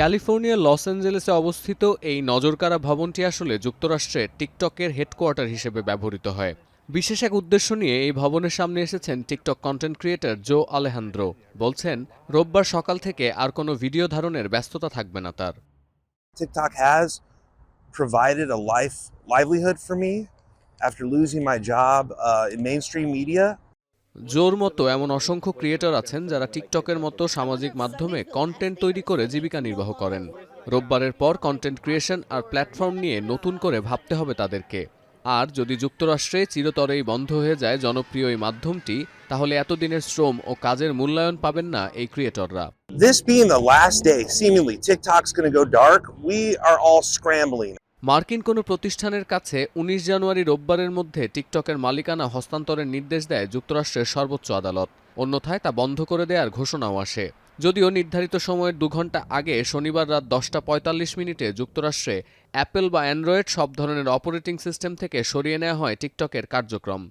ক্যালিফোর্নিয়ার লস অ্যাঞ্জেলেসে অবস্থিত এই নজরকাড়া ভবনটি আসলে যুক্তরাষ্ট্রে টিকটকের হেডকোয়ার্টার হিসেবে ব্যবহৃত হয়। বিশেষ এক উদ্দেশ্য নিয়ে এই ভবনের সামনে এসেছেন টিকটক কন্টেন্ট ক্রিয়েটর জো আলেহান্দ্রো। বলছেন, রোববার সকাল থেকে আর কোনো ভিডিও ধারণের ব্যস্ততা থাকবে না তার। TikTok has provided a livelihood for me after losing my job in mainstream media. জোর মতো এমন অসংখ্য ক্রিয়েটর আছেন যারা টিকটকের মতো সামাজিক মাধ্যমে কন্টেন্ট তৈরি করে জীবিকা নির্বাহ করেন। রোববারের পর কন্টেন্ট ক্রিয়েশন আর প্ল্যাটফর্ম নিয়ে নতুন করে ভাবতে হবে তাদেরকে। আর যদি যুক্তরাষ্ট্রে চিরতরেই বন্ধ হয়ে যায় জনপ্রিয় এই মাধ্যমটি, তাহলে এতদিনের শ্রম ও কাজের মূল্যায়ন পাবেন না এই ক্রিয়েটররা। This being the last day, seemingly TikTok's going to go dark. We are all scrambling. মার্কিন কোনো প্রতিষ্ঠানের কাছে ১৯ জানুয়ারি রোববারের মধ্যে টিকটকের মালিকানা হস্তান্তরের নির্দেশ দেয় যুক্তরাষ্ট্রের সর্বোচ্চ আদালত। অন্যথায় তা বন্ধ করে দেওয়ার ঘোষণাও আসে। যদিও নির্ধারিত সময়ের ২ ঘণ্টা আগে শনিবার রাত ১০টা ৪৫ মিনিটে যুক্তরাষ্ট্রে অ্যাপল বা অ্যান্ড্রয়েড সব ধরনের অপারেটিং সিস্টেম থেকে সরিয়ে নেওয়া হয় টিকটকের কার্যক্রম।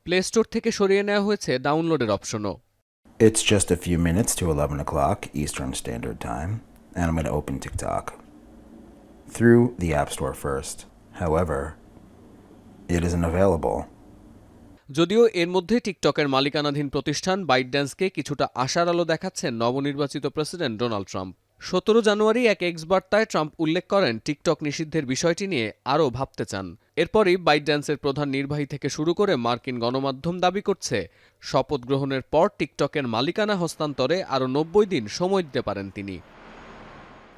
প্লে স্টোর থেকে সরিয়ে নেওয়া হয়েছে ডাউনলোডের অপশনও। It's just a few minutes to 11 o'clock Eastern Standard Time, and I'm going to open TikTok through the App Store first. However, it isn't available. যদিও এর মধ্যে টিকটকের মালিকানাধীন প্রতিষ্ঠান বাইটড্যান্সকে কিছুটা আশার আলো দেখাচ্ছেন নবনির্বাচিত প্রেসিডেন্ট ডোনাল্ড ট্রাম্প। ১৭ জানুয়ারি এক এক্স বার্তায় ট্রাম্প উল্লেখ করেন টিকটক নিষিদ্ধের বিষয়টি নিয়ে আরও ভাবতে চান। এরপরই বাইটড্যান্সের প্রধান নির্বাহী থেকে শুরু করে মার্কিন গণমাধ্যম দাবি করছে, শপথ গ্রহণের পর টিকটকের মালিকানা হস্তান্তরে আরও ৯০ দিন সময় দিতে পারেন তিনি।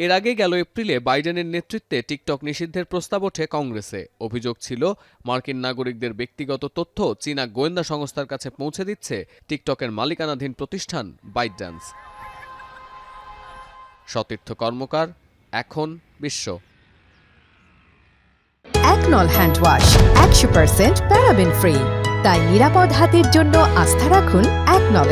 এর আগে গেল এপ্রিলে বাইডেনের নেতৃত্বে টিকটক নিষিদ্ধের প্রস্তাব ওঠে কংগ্রেসে। অভিযোগ ছিল, মার্কিন নাগরিকদের ব্যক্তিগত তথ্য চীনা গোয়েন্দা সংস্থার কাছে পৌঁছে দিচ্ছে টিকটকের মালিকানাধীন প্রতিষ্ঠান বাইটড্যান্স। সতীর্থ কর্মকার, এখন বিশ্ব। একনল হ্যান্ড ওয়াশ ১০০% প্যারাবেন ফ্রি, তাই নিরাপদ হাতের জন্য আস্থা রাখুন একনলে।